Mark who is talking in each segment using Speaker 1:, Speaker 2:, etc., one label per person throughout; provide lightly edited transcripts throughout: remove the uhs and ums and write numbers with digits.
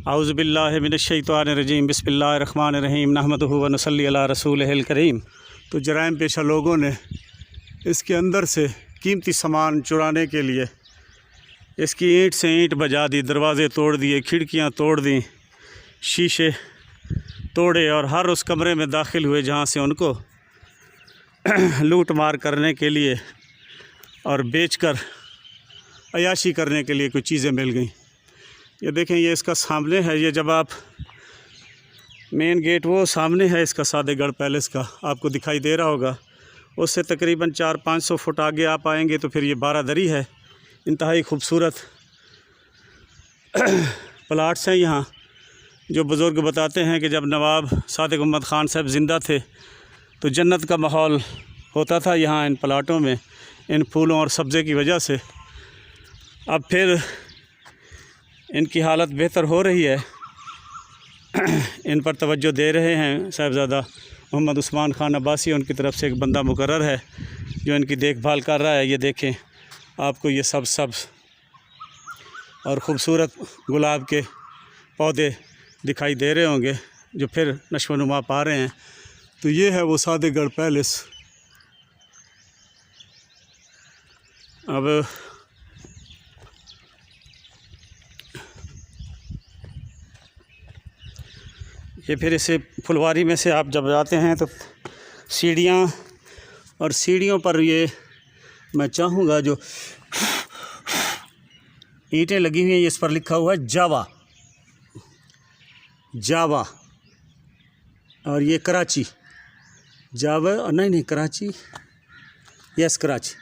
Speaker 1: औज़ुबिल्लाहि मिनश्शैतानिर्रजीम बिस्मिल्लाहिर्रहमानिर्रहीम नहमदुहु व नसल्ली अला रसूलिहिल करीम। तो जराइम पेशा लोगों ने इसके अंदर से कीमती सामान चुराने के लिए इसकी ईंट से ईंट बजा दी, दरवाज़े तोड़ दिए, खिड़कियां तोड़ दी, शीशे तोड़े और हर उस कमरे में दाखिल हुए जहां से उनको लूट मार करने के लिए और बेचकर अयाशी करने के लिए कुछ चीज़ें मिल गई। ये देखें, ये इसका सामने है। ये जब आप मेन गेट वो सामने है इसका सादेगढ़ पैलेस का, आपको दिखाई दे रहा होगा। उससे तकरीबन 400-500 फुट आगे आप आएंगे तो फिर ये बारादरी है। इंतहाई खूबसूरत प्लाट्स हैं यहाँ, जो बुज़ुर्ग बताते हैं कि जब नवाब सादिक अहमद ख़ान साहब ज़िंदा थे तो जन्नत का माहौल होता था यहाँ इन प्लाटों में, इन फूलों और सब्ज़े की वजह से। अब फिर इनकी हालत बेहतर हो रही है, इन पर तवज्जो दे रहे हैं साहिबज़ादा मोहम्मद उस्मान ख़ान अब्बासी। उनकी तरफ से एक बंदा मुकर्रर है जो इनकी देखभाल कर रहा है। ये देखें, आपको ये सब्ज़ और ख़ूबसूरत गुलाब के पौधे दिखाई दे रहे होंगे जो फिर नशोनुमा पा रहे हैं। तो ये है वो सादेगढ़ पैलेस। अब ये फिर इसे फुलवारी में से आप जब जाते हैं तो सीढ़ियाँ, और सीढ़ियों पर ये मैं चाहूँगा जो ईंटें लगी हुई हैं, इस पर लिखा हुआ है जावा, जावा। और ये कराची, जावा, नहीं कराची, यस कराची,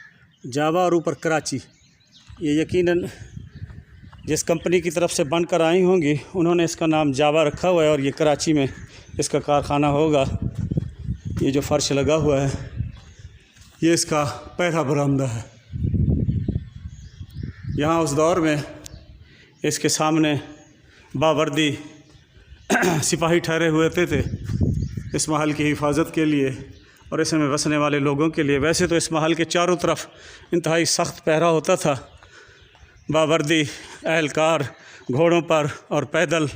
Speaker 1: जावा और ऊपर कराची। ये यकीनन जिस कंपनी की तरफ से बनकर आई होंगी उन्होंने इसका नाम जावा रखा हुआ है और ये कराची में इसका कारखाना होगा। ये जो फ़र्श लगा हुआ है ये इसका पहला बरामदा है। यहाँ उस दौर में इसके सामने बावर्दी सिपाही ठहरे हुए थे इस महल की हिफाजत के लिए और इसमें बसने वाले लोगों के लिए। वैसे तो इस महल के चारों तरफ इंतहाई सख्त पहरा होता था, बावर्दी एहलकार घोड़ों पर और पैदल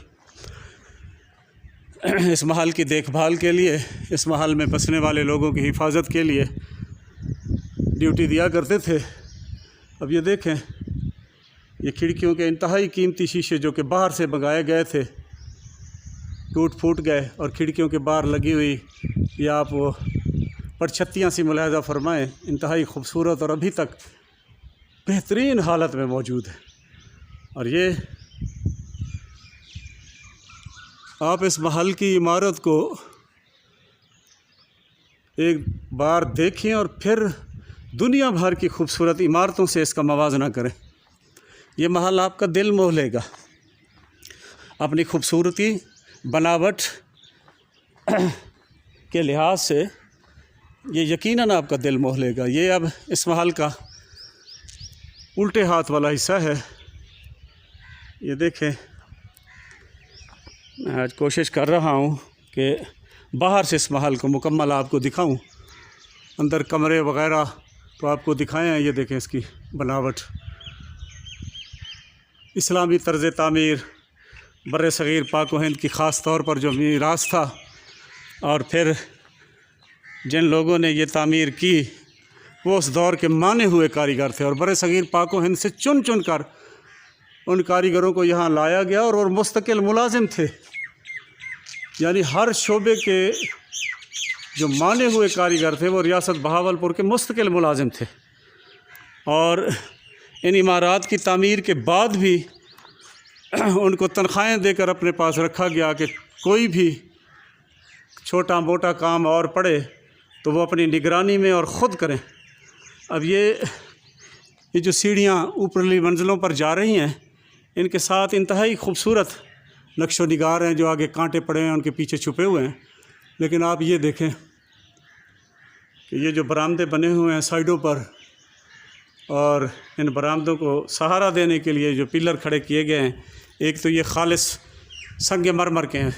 Speaker 1: इस महल की देखभाल के लिए, इस महल में बसने वाले लोगों की हिफाजत के लिए ड्यूटी दिया करते थे। अब ये देखें, ये खिड़कियों के इंतहाई कीमती शीशे जो कि बाहर से मंगाए गए थे टूट फूट गए, और खिड़कियों के बाहर लगी हुई या आप वो परछत्तियाँ सी मुलाहजा फरमाएँ, इंतहाई खूबसूरत और अभी तक बेहतरीन हालत में मौजूद है। और ये आप इस महल की इमारत को एक बार देखें और फिर दुनिया भर की खूबसूरत इमारतों से इसका मवाजना करें। ये महल आपका दिल मोह लेगा अपनी खूबसूरती, बनावट के लिहाज से। ये यकीनन आपका दिल मोह लेगा। ये अब इस महल का उल्टे हाथ वाला हिस्सा है। ये देखें, मैं आज कोशिश कर रहा हूँ कि बाहर से इस महल को मुकम्मल आपको दिखाऊं, अंदर कमरे वगैरह तो आपको दिखाए हैं। ये देखें इसकी बनावट, इस्लामी तर्ज़ तामीर, बर्र सग़ीर पाक व हिंद की ख़ास तौर पर जो मीरास था, और फिर जिन लोगों ने ये तामीर की वो उस दौर के माने हुए कारीगर थे और बर्र सग़ीर पाक व हिंद से चुन चुन कर उन कारीगरों को यहाँ लाया गया और मुस्तकिल मुलाजिम थे। यानी हर शोबे के जो माने हुए कारीगर थे वो रियासत बहावलपुर के मुस्तकिल मुलाजिम थे। और इन इमारात की तामीर के बाद भी उनको तनख्वाहें देकर अपने पास रखा गया कि कोई भी छोटा मोटा काम और पड़े तो वो अपनी निगरानी में और ख़ुद करें। अब ये जो सीढ़ियाँ ऊपरली मंजिलों पर जा रही हैं, इनके साथ इंतहाई खूबसूरत नक्शो निगार हैं जो आगे कांटे पड़े हैं, उनके पीछे छुपे हुए हैं। लेकिन आप ये देखें कि ये जो बरामदे बने हुए हैं साइडों पर, और इन बरामदों को सहारा देने के लिए जो पिलर खड़े किए गए हैं, एक तो ये खालिस संग मरमर के हैं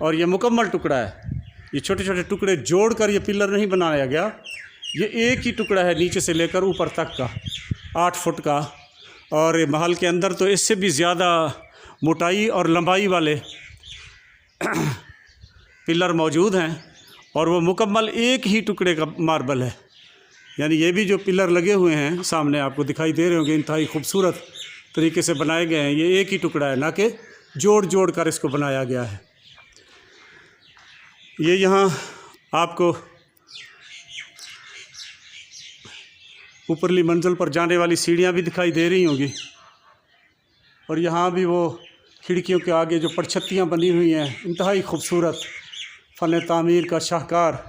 Speaker 1: और ये मुकम्मल टुकड़ा है। ये छोटे छोटे टुकड़े जोड़कर ये पिलर नहीं बनाया गया, ये एक ही टुकड़ा है नीचे से लेकर ऊपर तक का 8 फुट का। और महल के अंदर तो इससे भी ज़्यादा मोटाई और लंबाई वाले पिलर मौजूद हैं और वो मुकम्मल एक ही टुकड़े का मार्बल है। यानी ये भी जो पिलर लगे हुए हैं सामने आपको दिखाई दे रहे होंगे, इंतहाई खूबसूरत तरीके से बनाए गए हैं। ये एक ही टुकड़ा है, ना कि जोड़ जोड़ कर इसको बनाया गया है। ये यहाँ आपको ऊपरली मंजिल पर जाने वाली सीढ़ियाँ भी दिखाई दे रही होंगी और यहाँ भी वो खिड़कियों के आगे जो परछत्तियाँ बनी हुई हैं, इंतहाई खूबसूरत फ़न तामीर का शाहकार।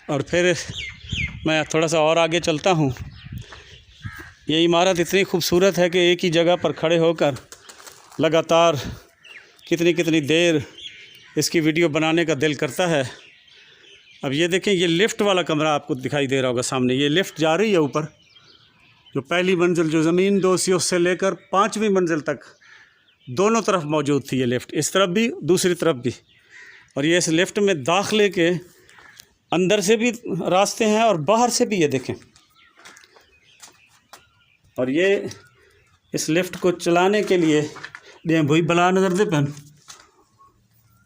Speaker 1: और फिर मैं थोड़ा सा और आगे चलता हूँ। ये इमारत इतनी खूबसूरत है कि एक ही जगह पर खड़े होकर लगातार कितनी कितनी देर इसकी वीडियो बनाने का दिल करता है। अब ये देखें, ये लिफ़्ट वाला कमरा आपको दिखाई दे रहा होगा सामने। ये लिफ़्ट जा रही है ऊपर, जो पहली मंजिल जो ज़मीन दोसी उससे लेकर 5वीं मंजिल तक दोनों तरफ मौजूद थी। ये लिफ़्ट इस तरफ भी दूसरी तरफ भी। और ये इस लिफ़्ट में दाखिले के अंदर से भी रास्ते हैं और बाहर से भी, ये देखें। और ये इस लिफ़्ट को चलाने के लिए डेम भाई बला नज़र दे पहन,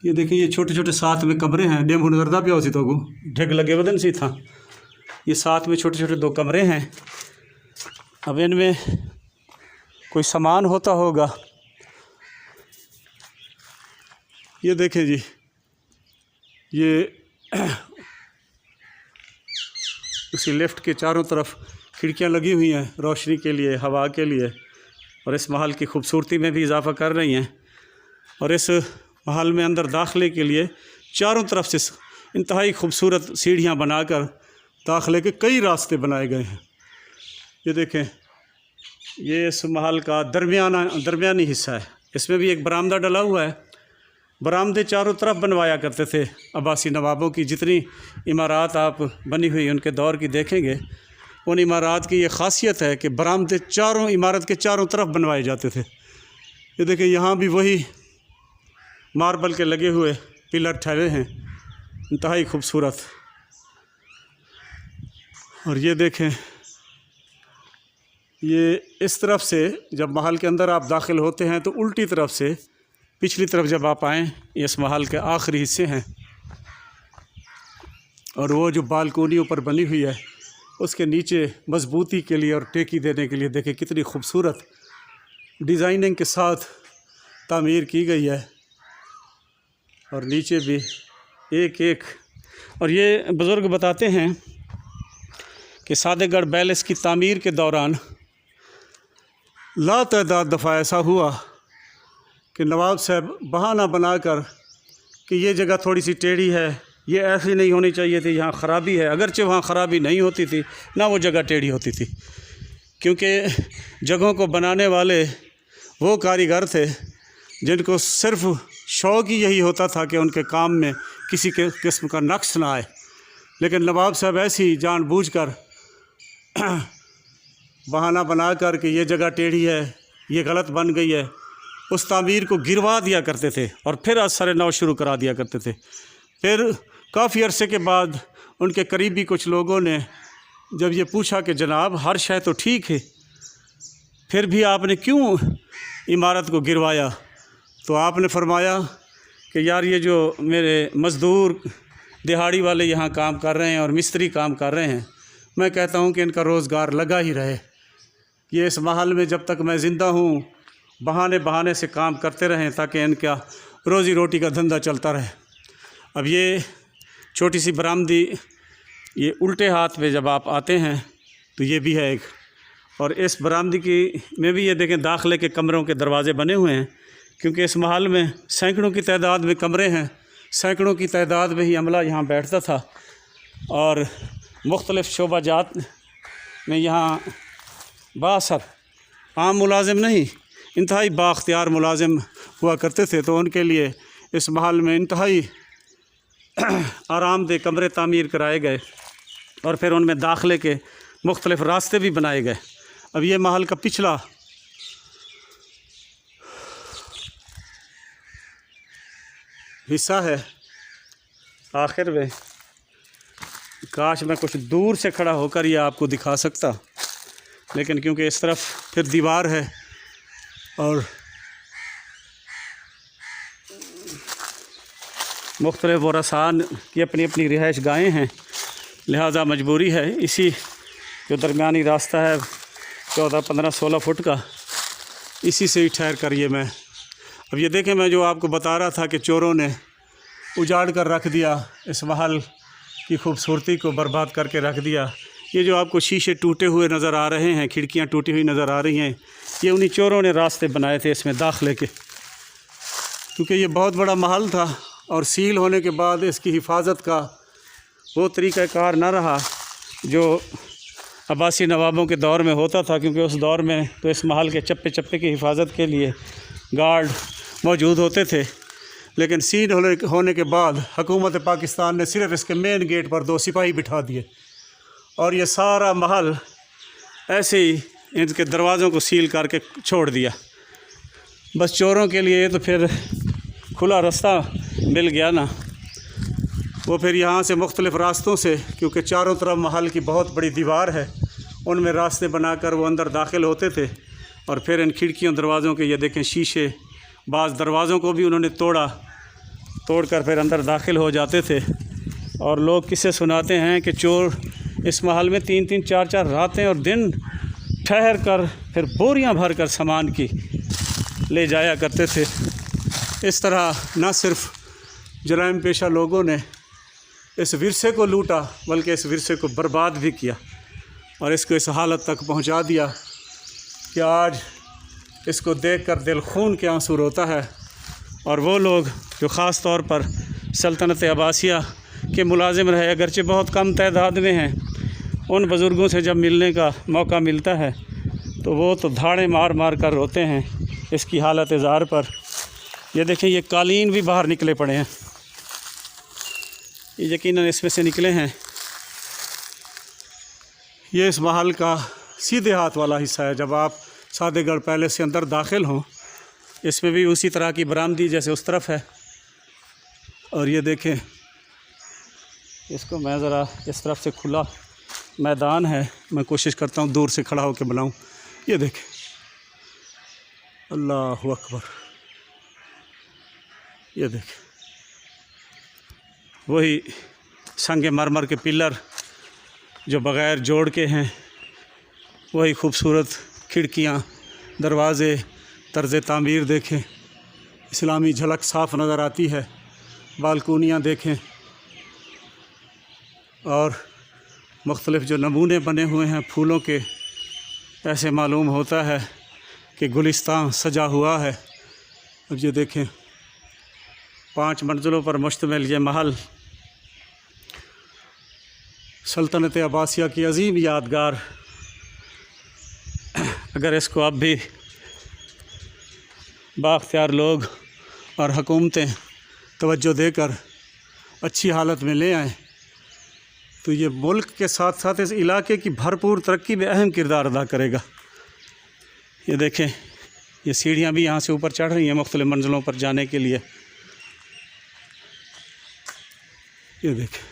Speaker 1: ये देखिए ये छोटे छोटे साथ में कमरे हैं। डेम नज़र दा पिया तो ढिग लगे वदन सी था। ये साथ में छोटे छोटे 2 कमरे हैं। अब इनमें कोई सामान होता होगा। ये देखें जी, ये उसी लिफ्ट के चारों तरफ खिड़कियां लगी हुई हैं रोशनी के लिए, हवा के लिए, और इस महल की खूबसूरती में भी इजाफ़ा कर रही हैं। और इस महल में अंदर दाखिले के लिए चारों तरफ से इंतहाई खूबसूरत सीढ़ियां बनाकर दाखिले के कई रास्ते बनाए गए हैं। ये देखें, ये इस महल का दरमियानी हिस्सा है। इसमें भी एक बरामदा डला हुआ है। बरामदे चारों तरफ बनवाया करते थे अब्बासी नवाबों की। जितनी इमारत आप बनी हुई उनके दौर की देखेंगे, उन इमारत की ये ख़ासियत है कि बरामदे चारों इमारत के चारों तरफ बनवाए जाते थे। ये देखें, यहाँ भी वही मार्बल के लगे हुए पिलर ठहरे हैं, इंतहाई खूबसूरत। और ये देखें, ये इस तरफ से जब महल के अंदर आप दाखिल होते हैं तो उल्टी तरफ से पिछली तरफ जब आप आएँ, इस महल के आखिरी हिस्से हैं। और वो जो बालकोनी ऊपर बनी हुई है, उसके नीचे मजबूती के लिए और टेकी देने के लिए देखें कितनी खूबसूरत डिज़ाइनिंग के साथ तामीर की गई है। और नीचे भी एक एक। और ये बुज़ुर्ग बताते हैं कि सादेगढ़ पैलेस की तामीर के दौरान लातदाद दफ़ा ऐसा हुआ कि नवाब साहब बहाना बनाकर कि ये जगह थोड़ी सी टेढ़ी है, ये ऐसी नहीं होनी चाहिए थी, यहाँ ख़राबी है। अगरचे वहाँ ख़राबी नहीं होती थी, ना वो जगह टेढ़ी होती थी, क्योंकि जगहों को बनाने वाले वो कारीगर थे जिनको सिर्फ़ शौक़ ही यही होता था कि उनके काम में किसी के किस्म का नक्स ना आए। लेकिन नवाब साहब ऐसी जानबूझकर बहाना बनाकर कि ये जगह टेढ़ी है, ये गलत बन गई है, उस तामीर को गिरवा दिया करते थे और फिर असर नौ शुरू करा दिया करते थे। फिर काफ़ी अरसे के बाद उनके करीबी कुछ लोगों ने जब ये पूछा कि जनाब हर शय तो ठीक है, फिर भी आपने क्यों इमारत को गिरवाया, तो आपने फरमाया कि यार ये जो मेरे मज़दूर दिहाड़ी वाले यहाँ काम कर रहे हैं और मिस्त्री काम कर रहे हैं, मैं कहता हूँ कि इनका रोज़गार लगा ही रहे। ये इस महल में जब तक मैं ज़िंदा हूँ बहाने बहाने से काम करते रहें ताकि इनका रोज़ी रोटी का धंधा चलता रहे। अब ये छोटी सी बरामदी, ये उल्टे हाथ पे जब आप आते हैं तो ये भी है एक। और इस बरामदी की में भी ये देखें दाखिले के कमरों के दरवाज़े बने हुए हैं, क्योंकि इस महल में सैकड़ों की तादाद में कमरे हैं, सैकड़ों की तादाद में ही अमला यहाँ बैठता था। और मुख्तलिफ़ शोबाजात में यहाँ बासर आम मुलाजिम नहीं, इंतहाई बाख्तियार मुलाजिम हुआ करते थे। तो उनके लिए इस महल में इंतहाई आरामदेह कमरे तामीर कराए गए और फिर उनमें दाखिले के मुख्तलिफ़ रास्ते भी बनाए गए। अब ये महल का पिछला हिस्सा है आखिर में। काश मैं कुछ दूर से खड़ा होकर ये आपको दिखा सकता, लेकिन क्योंकि इस तरफ फिर दीवार है और मुख्तलिफ़ वरसान की अपनी अपनी रिहाइश गाहें हैं, लिहाजा मजबूरी है इसी जो दरमियानी रास्ता है 14, 15, 16 फुट का, इसी से ही ठहर कर ये मैं अब ये देखें, मैं जो आपको बता रहा था कि चोरों ने उजाड़ कर रख दिया, इस महल की खूबसूरती को बर्बाद करके रख दिया। ये जो आपको शीशे टूटे हुए नज़र आ रहे हैं, खिड़कियां टूटी हुई नज़र आ रही हैं, ये उन्हीं चोरों ने रास्ते बनाए थे इसमें दाखिले के, क्योंकि ये बहुत बड़ा महल था और सील होने के बाद इसकी हिफाजत का वो तरीक़ाकार न रहा जो अब्बासी नवाबों के दौर में होता था, क्योंकि उस दौर में तो इस महल के चप्पे चप्पे की हिफाजत के लिए गार्ड मौजूद होते थे। लेकिन सील होने के बाद हुकूमत पाकिस्तान ने सिर्फ़ इसके मेन गेट पर 2 सिपाही बिठा दिए और ये सारा महल ऐसे ही इनके दरवाज़ों को सील करके छोड़ दिया। बस चोरों के लिए तो फिर खुला रास्ता मिल गया ना, वो फिर यहाँ से मुख्तलिफ़ रास्तों से, क्योंकि चारों तरफ महल की बहुत बड़ी दीवार है, उनमें रास्ते बनाकर वो अंदर दाखिल होते थे और फिर इन खिड़कियों दरवाज़ों के ये देखें शीशे, बाज़ दरवाज़ों को भी उन्होंने तोड़कर फिर अंदर दाखिल हो जाते थे। और लोग किस्से सुनाते हैं कि चोर इस महल में 3-3, 4-4 रातें और दिन ठहर कर फिर बोरियां भर कर सामान की ले जाया करते थे। इस तरह न सिर्फ़ जराइम पेशा लोगों ने इस विरसे को लूटा, बल्कि इस विरसे को बर्बाद भी किया और इसको इस हालत तक पहुंचा दिया कि आज इसको देखकर दिल खून के आंसू रोता है। और वो लोग जो ख़ास तौर पर सल्तनत अब्बासिया के मुलाजिम रहे, अगरचे बहुत कम तादाद में हैं, उन बुज़ुर्गों से जब मिलने का मौका मिलता है तो वो तो धाड़े मार मार कर रोते हैं इसकी हालत ज़ार पर। ये देखें, ये कालीन भी बाहर निकले पड़े हैं, ये यकीनन इसमें से निकले हैं। ये इस महल का सीधे हाथ वाला हिस्सा है। जब आप सादेगढ़ पैलेस से अंदर दाखिल हों, इसमें भी उसी तरह की बरामदी जैसे उस तरफ है। और ये देखें, इसको मैं ज़रा इस तरफ से खुला मैदान है, मैं कोशिश करता हूँ दूर से खड़ा होकर बनाऊँ। ये देखें, अल्लाहु अकबर, ये देखें, वही संगे मरमर के पिलर जो बग़ैर जोड़ के हैं, वही खूबसूरत खिड़कियाँ, दरवाज़े, तर्ज़ तामीर देखें, इस्लामी झलक साफ़ नज़र आती है। बालकोनियाँ देखें और मुख्तलिफ़ जो नमूने बने हुए हैं फूलों के, ऐसे मालूम होता है कि गुलिस्तान सजा हुआ है। अब ये देखें, 5 मंजिलों पर मुश्तमिल ये महल सल्तनत अब्बासिया की अजीम यादगार, अगर इसको अब भी बाख्तियार लोग और हुकूमतें तवज्जो देकर अच्छी हालत में ले आएँ तो ये मुल्क के साथ साथ इस इलाके की भरपूर तरक्की में अहम किरदार अदा करेगा। ये देखें, ये सीढ़ियाँ भी यहाँ से ऊपर चढ़ रही हैं मुख्तलिफ़ मंजिलों पर जाने के लिए। ये देखें,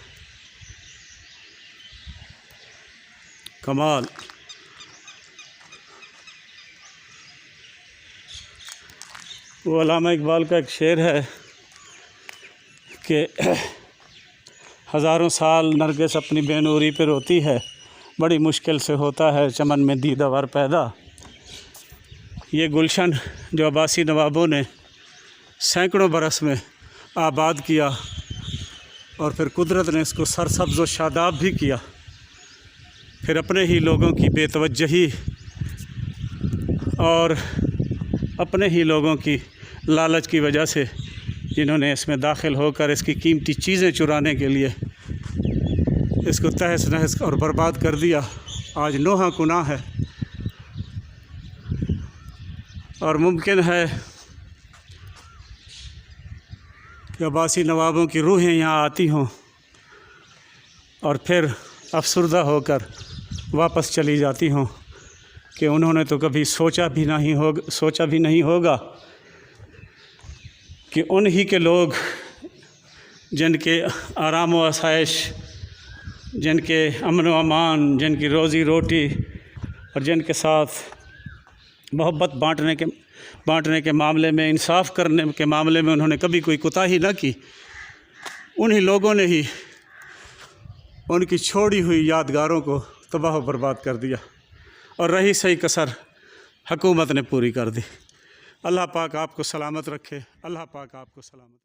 Speaker 1: कमाल। वो अल्लामा इकबाल का एक शेर है कि हज़ारों साल नरगिस अपनी बेनूरी पे रोती है, बड़ी मुश्किल से होता है चमन में दीदावर पैदा। ये गुलशन जो अब्बासी नवाबों ने सैकड़ों बरस में आबाद किया और फिर कुदरत ने इसको सरसब्ज़ व शादाब भी किया, फिर अपने ही लोगों की बेतवज्जही और अपने ही लोगों की लालच की वजह से, जिन्होंने इसमें दाखिल होकर इसकी कीमती चीज़ें चुराने के लिए इसको तहस नहस और बर्बाद कर दिया, आज नोहा कुनाह है। और मुमकिन है कि अब्बासी नवाबों की रूहें यहाँ आती हों और फिर अफसरदा होकर वापस चली जाती हों कि उन्होंने तो कभी सोचा भी नहीं होगा कि उन्हीं के लोग जिनके आराम व आसाइश, जिनके अमन व अमान, जिनकी रोज़ी रोटी और जिनके साथ मोहब्बत बांटने के मामले में, इंसाफ करने के मामले में उन्होंने कभी कोई कोताही न की, उन्हीं लोगों ने ही उनकी छोड़ी हुई यादगारों को तबाह बर्बाद कर दिया और रही सही कसर हुकूमत ने पूरी कर दी। अल्लाह पाक आपको सलामत रखे, अल्लाह पाक आपको सलामत